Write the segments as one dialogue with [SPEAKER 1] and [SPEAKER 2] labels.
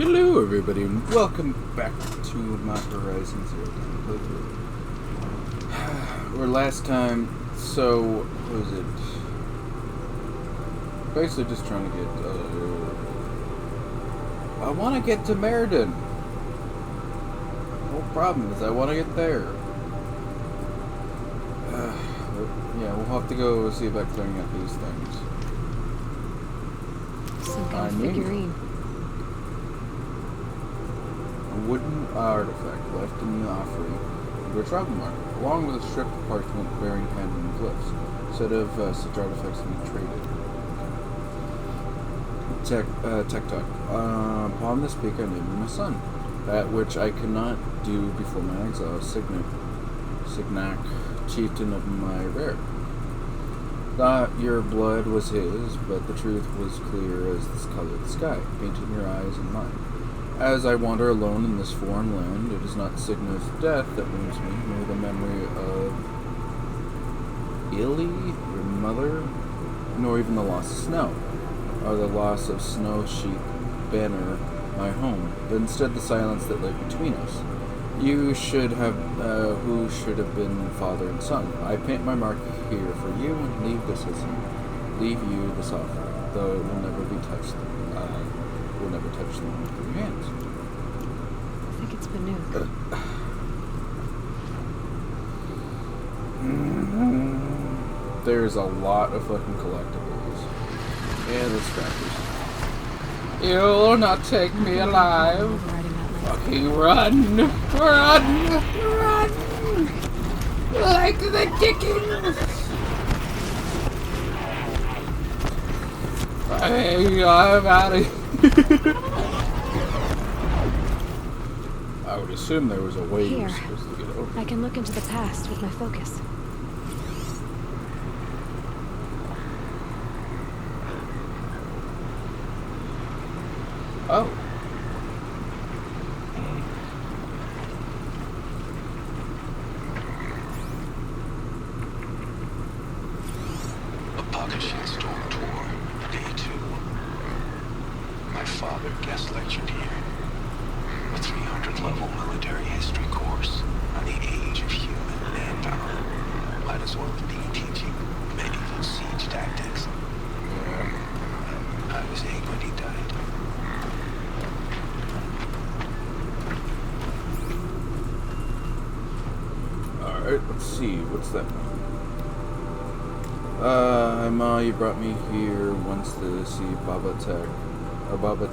[SPEAKER 1] Hello everybody and welcome back to my Horizon Zero Dawn playthrough. Where last time, what was it? Basically just trying to get, I want to get to Meriden. The whole problem is I want to get there. Yeah, we'll have to go see about clearing up these things.
[SPEAKER 2] Some kind of figurine.
[SPEAKER 1] A wooden artifact left in the offering of a travel market, along with a strip of parchment bearing handwritten glyphs. Instead of such artifacts to be traded. Tech Talk. Upon this peak, I named my son. That which I could not do before my exile, Signac, chieftain of my rear. Thought your blood was his, but the truth was clear as this colored sky, painting your eyes and mine. As I wander alone in this foreign land, it is not Signa's death that wounds me, nor the memory of Illy, your mother, nor even the loss of snow, or the loss of Snow Sheep Banner, my home, but instead the silence that lay between us. You should have, who should have been father and son. I paint my mark here for you and leave you this offering, though it will never be touched. Will never touch them with your hands.
[SPEAKER 2] I think it's Banuk.
[SPEAKER 1] There's a lot of fucking collectibles. And the scrappers. You'll not take me alive. Fucking run! Run! Run! Like the Dickens! I'm out of here. I would assume there was a way you were supposed to get over.
[SPEAKER 2] I can look into the past with my focus.
[SPEAKER 1] Oh.
[SPEAKER 3] Apocalypse Storm Tour, Day 2. My father guest lectured here. A 300-level military history course on the age of human manpower. Might as well be teaching medieval siege tactics. I was 8 when he died.
[SPEAKER 1] Alright, let's see. What's that? Ma, you brought me here once to see Baba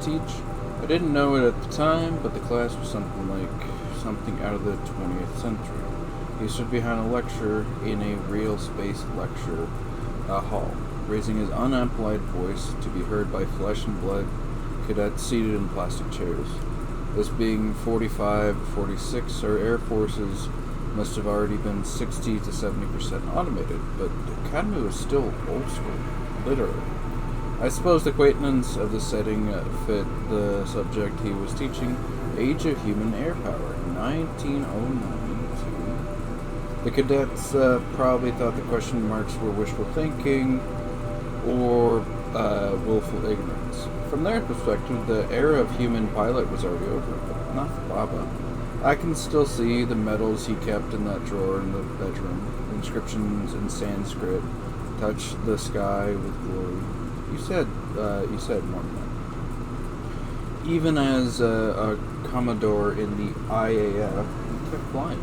[SPEAKER 1] teach. I didn't know it at the time, but the class was something out of the 20th century. He stood behind a lecture in a real space lecture hall, raising his unamplified voice to be heard by flesh and blood cadets seated in plastic chairs. This being 45, 46, our air forces must have already been 60 to 70% automated, but the Academy was still old school, literally. I suppose the acquaintance of the setting fit the subject he was teaching, Age of Human Air Power, 1909. The cadets probably thought the question marks were wishful thinking or willful ignorance. From their perspective, the era of human pilot was already over, but not for Baba. I can still see the medals he kept in that drawer in the bedroom. Inscriptions in Sanskrit touch the sky with glory. You said more than that. Even as a Commodore in the IAF, he kept flying.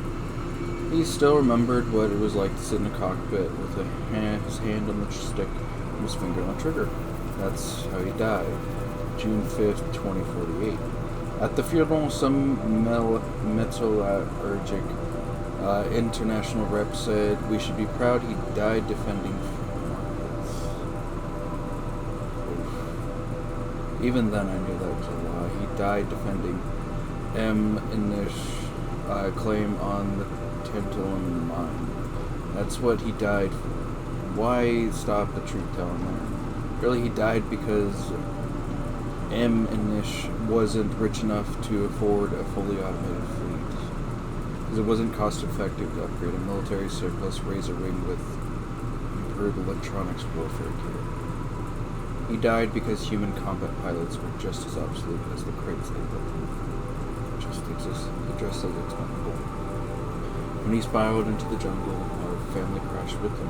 [SPEAKER 1] He still remembered what it was like to sit in a cockpit with his hand on the stick and his finger on the trigger. That's how he died, June 5th, 2048. At the funeral, some metallurgic international rep said, "We should be proud he died defending markets." Even then I knew that was a lie. He died defending Inish claim on the tantalum mine. That's what he died for. Why stop the truth-telling there? Really, he died because Inish wasn't rich enough to afford a fully automated fleet. Because it wasn't cost-effective to upgrade a military surplus razor wing with improved electronics warfare gear. He died because human combat pilots were just as obsolete as the crates they built. Just as expendable. When he spiraled into the jungle, our family crashed with him.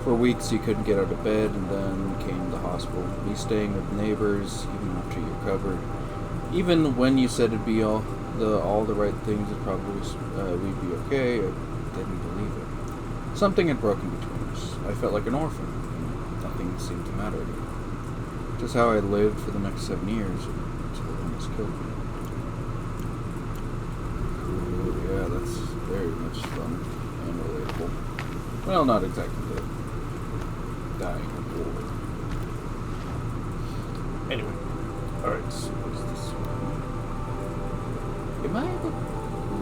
[SPEAKER 1] For weeks he couldn't get out of bed, and then came to the hospital. Me staying with neighbors, even after you recovered. Even when you said it'd be all the right things, it probably we'd be okay, I didn't believe it. Something had broken between us. I felt like an orphan. Nothing seemed to matter anymore. Just how I lived for the next 7 years until the illness killed me. Ooh, yeah, that's very much fun and relatable. Well, not exactly the dying of war. Anyway, alright, so what's this one? Am I at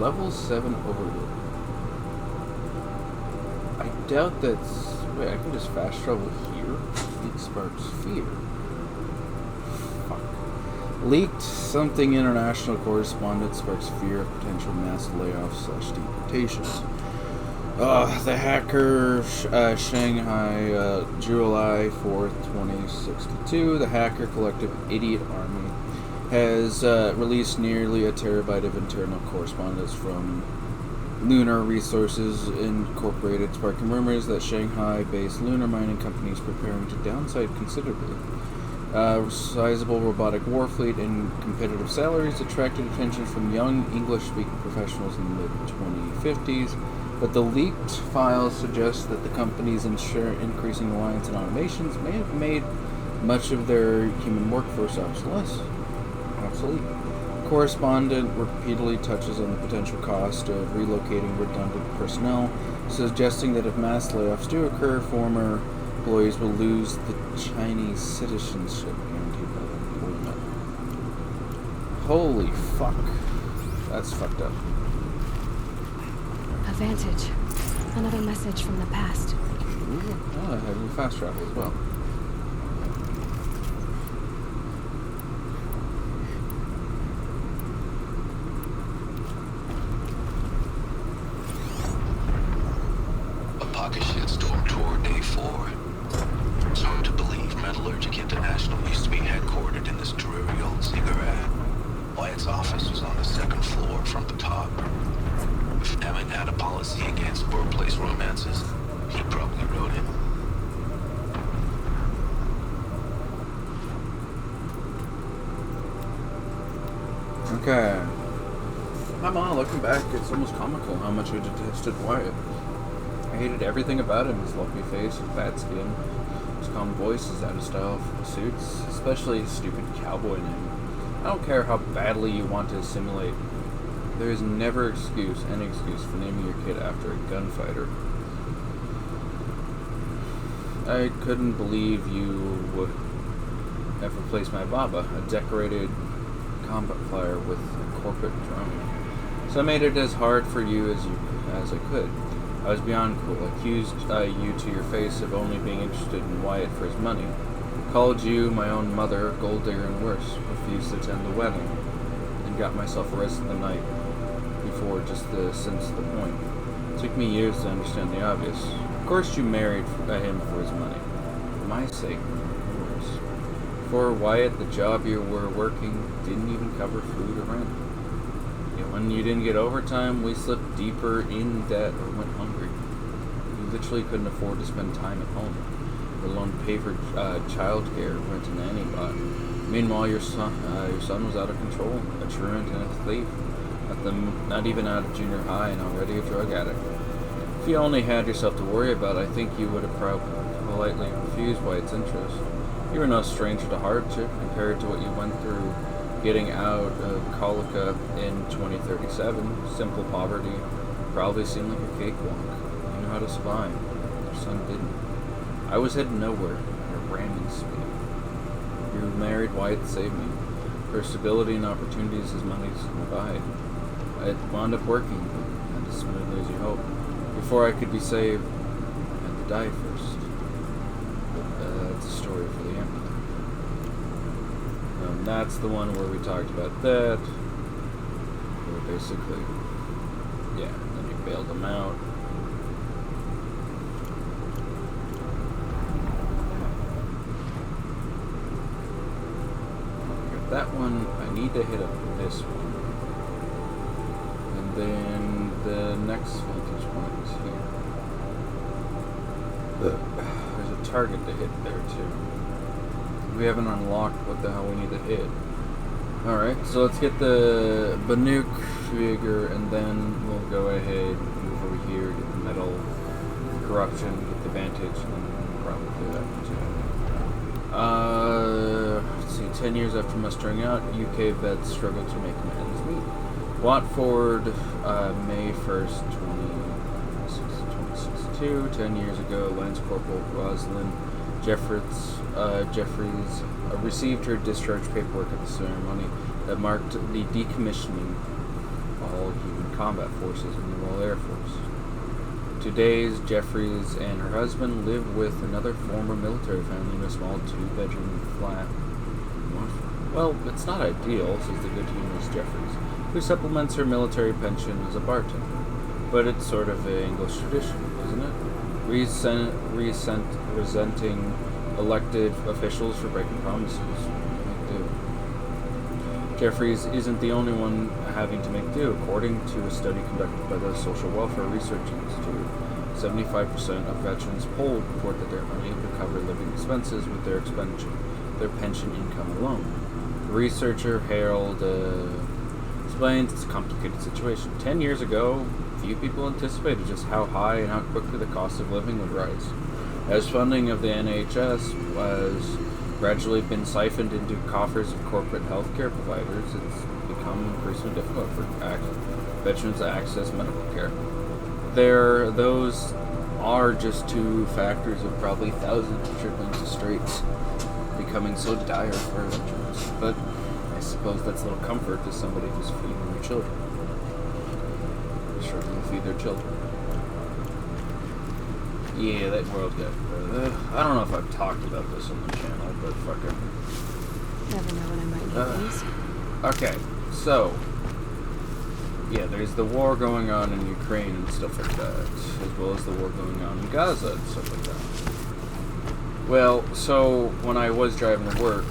[SPEAKER 1] level 7 overload? I doubt that's... Wait, I can just fast travel here? It sparks fear. Leaked something international correspondent sparks fear of potential mass layoffs / deportations. The hacker, Shanghai, July 4th, 2062, the hacker collective Idiot Army has released nearly a terabyte of internal correspondence from Lunar Resources Incorporated, sparking rumors that Shanghai-based lunar mining company is preparing to downsize considerably. Sizable robotic war fleet and competitive salaries attracted attention from young English-speaking professionals in the mid-2050s, but the leaked files suggest that the company's increasing reliance on automations may have made much of their human workforce obsolete. Correspondent repeatedly touches on the potential cost of relocating redundant personnel, suggesting that if mass layoffs do occur, former employees will lose the Chinese citizenship guaranteed by the employment. Holy fuck. That's fucked up.
[SPEAKER 2] A vantage. Another message from the past.
[SPEAKER 1] Oh, I have fast travel as well.
[SPEAKER 3] A pocket shitstorm toward day 4. It's hard to believe Metallurgic International used to be headquartered in this dreary old cigarette. Wyatt's office was on the 2nd floor from the top. If Emmett had a policy against workplace romances, he probably wrote it.
[SPEAKER 1] Okay. I'm on looking back, it's almost comical how much I detested Wyatt. I hated everything about him, his lumpy face, his bad skin, his calm voice, his out-of-style suits, especially his stupid cowboy name. I don't care how badly you want to assimilate. There is never any excuse for naming your kid after a gunfighter. I couldn't believe you would have replaced my Baba, a decorated combat flyer, with a corporate drone. So I made it as hard for you as I could. I was beyond cool. Accused you to your face of only being interested in Wyatt for his money. Called you my own mother, gold digger, and worse. Refused to attend the wedding. And got myself arrested the night before since the point. It took me years to understand the obvious. Of course you married him for his money. For my sake, yours. For Wyatt, the job you were working didn't even cover food or rent. When you didn't get overtime, we slipped deeper in debt or went hungry. You literally couldn't afford to spend time at home, let alone pay for child care, rent, and nanny bought. Meanwhile, your son was out of control, a truant and a thief. Not even out of junior high and already a drug addict. If you only had yourself to worry about, I think you would have politely refused Wyatt's interest. You were no stranger to hardship compared to what you went through getting out of Colica in 2037. Simple poverty probably seemed like a cakewalk. You knew how to survive. Your son didn't. I was heading nowhere at a ramming speed. You married Wyatt to save me. For stability and opportunities his money's provide. It wound up working, not as smoothly as you hoped. Before I could be saved, I had to die first. That's a story for the Empire. That's the one where we talked about that. Where basically, yeah, then you bailed them out. that one, I need to hit up this one. And then the next vantage point is here. There's a target to hit there too. We haven't unlocked what the hell we need to hit. Alright, so let's get the Banuk figure, and then we'll go ahead, move over here, get the metal corruption, get the vantage, and then we'll probably do that too. Let's see, 10 years after mustering out, UK vets struggle to make ends meet. Watford, May 1st, 2062, 10 years ago, Lance Corporal Rosalind Jeffries received her discharge paperwork at the ceremony that marked the decommissioning of all human combat forces in the Royal Air Force. Today's Jeffries and her husband live with another former military family in a small 2-bedroom flat. Well, it's not ideal, says the good humorous Jeffries, who supplements her military pension as a bartender. But it's sort of an English tradition, isn't it? Resenting elected officials for breaking promises. Make do. Jeffries isn't the only one having to make do. According to a study conducted by the Social Welfare Research Institute, 75% of veterans polled report that they're unable to cover living expenses with their pension income alone. The researcher Harold explains it's a complicated situation. 10 years ago, few people anticipated just how high and how quickly the cost of living would rise. As funding of the NHS has gradually been siphoned into coffers of corporate healthcare providers, it's become increasingly difficult for veterans to access medical care. Those are just two factors of probably thousands of triplings of straits becoming so dire for veterans. But I suppose that's a little comfort to somebody who's feeding their children. Struggling to feed their children. Yeah, that world got... I don't know if I've talked about this on the channel, but fucking...
[SPEAKER 2] Never know when I might need these.
[SPEAKER 1] Okay, so... Yeah, there's the war going on in Ukraine and stuff like that, as well as the war going on in Gaza and stuff like that. Well, so when I was driving to work,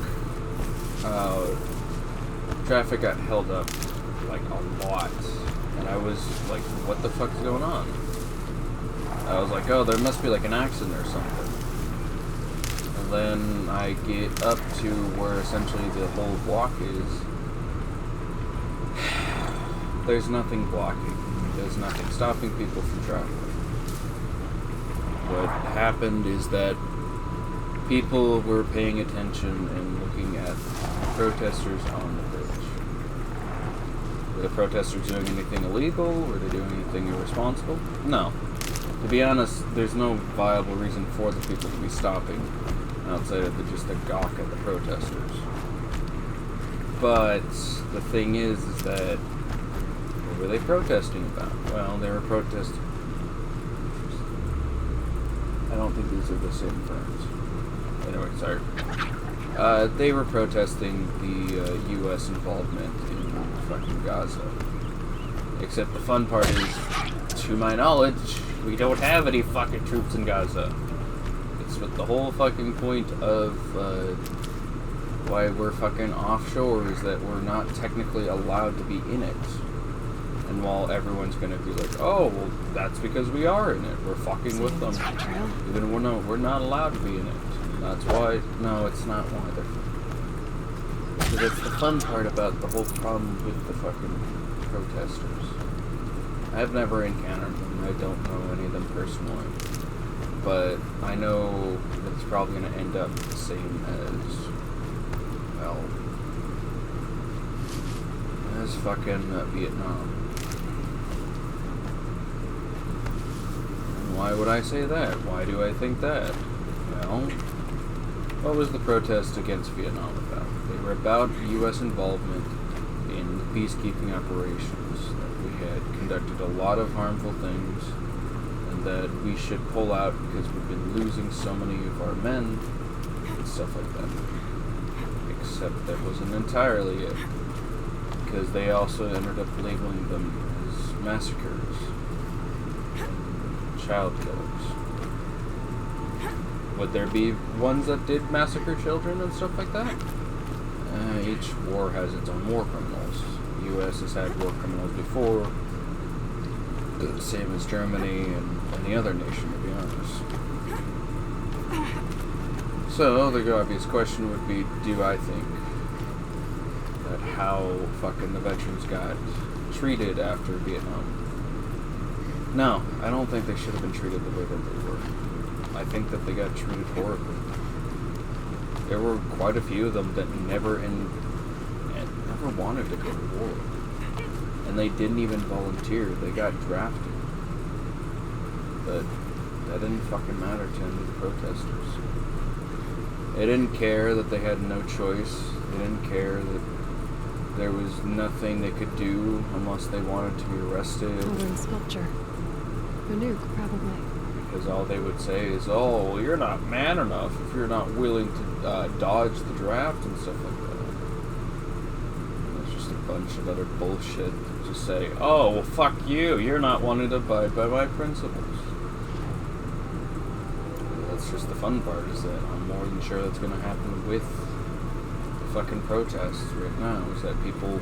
[SPEAKER 1] traffic got held up, like, a lot. And I was like, what the fuck's going on? I was like, oh, there must be like an accident or something. And then I get up to where essentially the whole block is. There's nothing blocking. There's nothing stopping people from traveling. What happened is that people were paying attention and looking at protesters on the bridge. Were the protesters doing anything illegal? Were they doing anything irresponsible? No. To be honest, there's no viable reason for the people to be stopping outside of just a gawk at the protesters. But the thing is that what were they protesting about? Well, they were protesting. I don't think these are the same firms. Anyway, sorry. They were protesting the U.S. involvement in fucking Gaza. Except the fun part is, to my knowledge, we don't have any fucking troops in Gaza. It's what the whole fucking point of why we're fucking offshore is that we're not technically allowed to be in it. And while everyone's gonna be like, oh, well, that's because we are in it. We're fucking with them. Even we're not allowed to be in it. That's why. No, it's not why they're. So that's the fun part about the whole problem with the fucking protesters. I've never encountered them. I don't know any of them personally. But I know that it's probably going to end up the same as, well, as fucking Vietnam. And why would I say that? Why do I think that? Well, what was the protest against Vietnam about? They were about U.S. involvement in the peacekeeping operations, that we had conducted a lot of harmful things, and that we should pull out because we've been losing so many of our men, and stuff like that. Except that wasn't entirely it, because they also ended up labeling them as massacres, and child killers. Would there be ones that did massacre children and stuff like that? Each war has its own war criminals. The U.S. has had war criminals before, the same as Germany and any other nation, to be honest. So, the obvious question would be, do I think that how fucking the veterans got treated after Vietnam? No, I don't think they should have been treated the way that they were. I think that they got treated horribly. There were quite a few of them that never wanted to go to war. And they didn't even volunteer. They got drafted. But that didn't fucking matter to any of the protesters. They didn't care that they had no choice. They didn't care that there was nothing they could do unless they wanted to be arrested.
[SPEAKER 2] Golden sculpture. A nuke, probably.
[SPEAKER 1] Because all they would say is, oh, well, you're not man enough if you're not willing to dodge the draft and stuff like that. And it's just a bunch of other bullshit. Just say, oh, well, fuck you. You're not wanting to abide by my principles. That's just the fun part, is that I'm more than sure that's going to happen with the fucking protests right now. Is that people,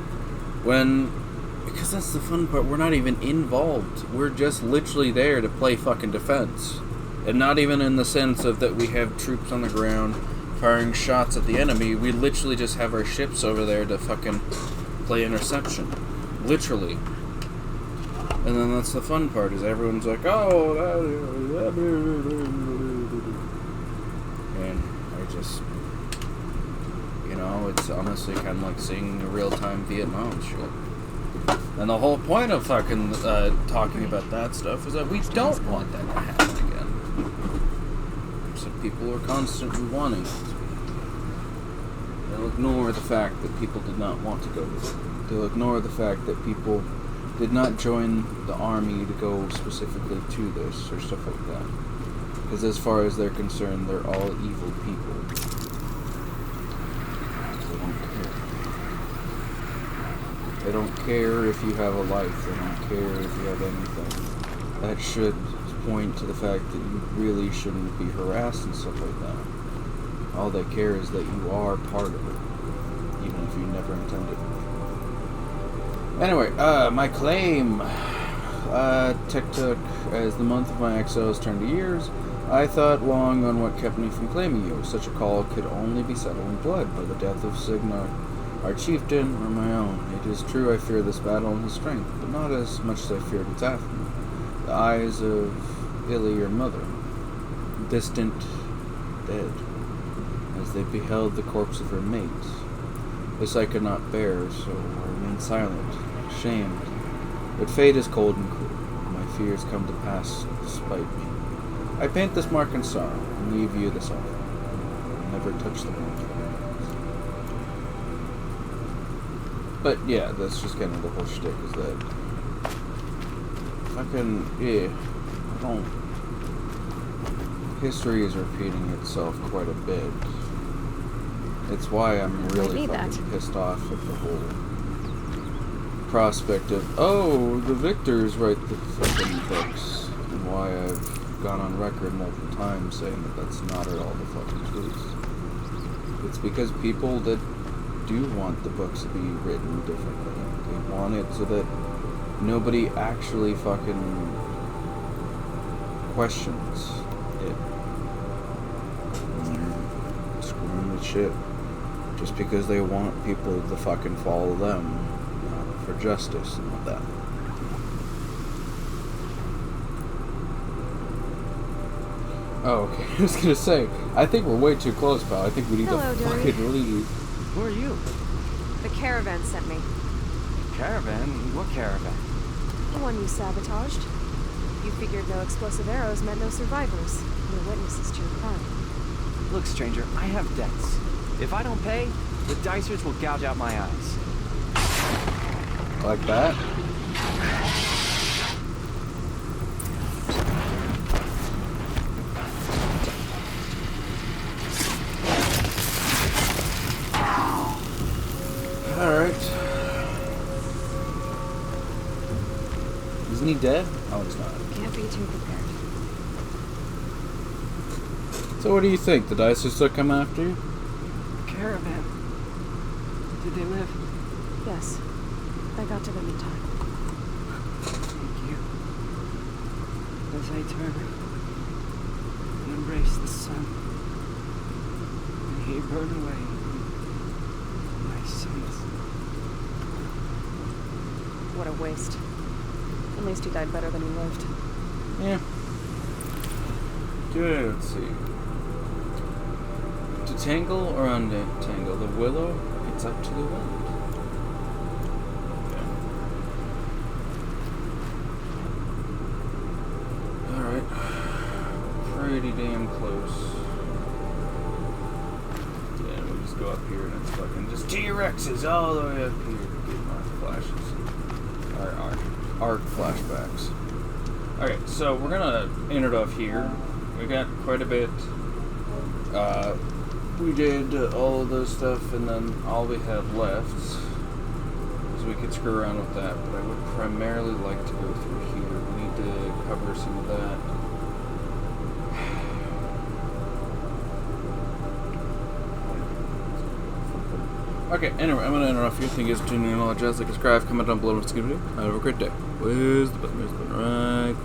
[SPEAKER 1] because that's the fun part, we're not even involved. We're just literally there to play fucking defense. And not even in the sense of that we have troops on the ground firing shots at the enemy. We literally just have our ships over there to fucking play interception. Literally. And then that's the fun part, is everyone's like, oh, and I just, it's honestly kind of like seeing a real-time Vietnam shit. And the whole point of fucking talking about that stuff is that we don't want that to happen again. So people are constantly wanting it. They'll ignore the fact that people did not want to go to it. They'll ignore the fact that people did not join the army to go specifically to this or stuff like that. Because as far as they're concerned, they're all evil people. They don't care. They don't care if you have a life. They don't care if you have anything. That should point to the fact that you really shouldn't be harassed and stuff like that. All they care is that you are part of it, even if you never intended it. Anyway, my claim. TikTok, as the month of my exiles turned to years, I thought long on what kept me from claiming you. Such a call could only be settled in blood by the death of Signar, our chieftain, or my own. It is true I fear this battle and his strength, but not as much as I feared its aftermath. The eyes of Illy, your mother, distant, dead, as they beheld the corpse of her mate. This I could not bear, so I remained silent, ashamed. But fate is cold and cruel. My fears come to pass despite me. I paint this mark in sorrow, and leave you this offering. I never touch the bones from my hands. But yeah, that's just kind of the whole shtick, is that history is repeating itself quite a bit. It's why I'm really fucking pissed off at the whole prospect of, the victors write the fucking books, and why I've gone on record multiple times saying that that's not at all the fucking truth. It's because people that do want the books to be written differently. They want it so that nobody actually fucking questions it. And they're screwing with shit. Just because they want people to fucking follow them for justice and all that. Oh, okay. I was gonna say, I think we're way too close, pal. I think we need to fucking leave.
[SPEAKER 4] Who are you?
[SPEAKER 2] The caravan sent me.
[SPEAKER 4] Caravan? What caravan?
[SPEAKER 2] The one you sabotaged. You figured no explosive arrows meant no survivors. No witnesses to your crime.
[SPEAKER 4] Look, stranger, I have debts. If I don't pay, the Dicers will gouge out my eyes.
[SPEAKER 1] Like that? Alright. Isn't he dead? Oh, he's not.
[SPEAKER 2] Can't be too prepared.
[SPEAKER 1] So what do you think? The Dicers still come after you?
[SPEAKER 4] Caravan. Did they live?
[SPEAKER 2] Yes. I got to them in time.
[SPEAKER 4] Thank you. As I turn and embrace the sun, and he burned away my sins.
[SPEAKER 2] What a waste. At least he died better than he lived.
[SPEAKER 1] Yeah. Good, let's see. To tangle or untangle the willow, it's up to the wind. Alright. Pretty damn close. Yeah, we'll just go up here and it's fucking just T-Rexes all the way up here to get my flashes. Our arc flashbacks. Alright, so we're gonna end it off here. We got quite a bit. We did all of those stuff, and then all we have left is we could screw around with that, but I would primarily like to go through here. We need to cover some of that. Okay, anyway, I'm going to end it off here. Thank you guys for tuning in. All jazz, like, subscribe, comment down below, what's a good video. Have a great day. Where's the button? Right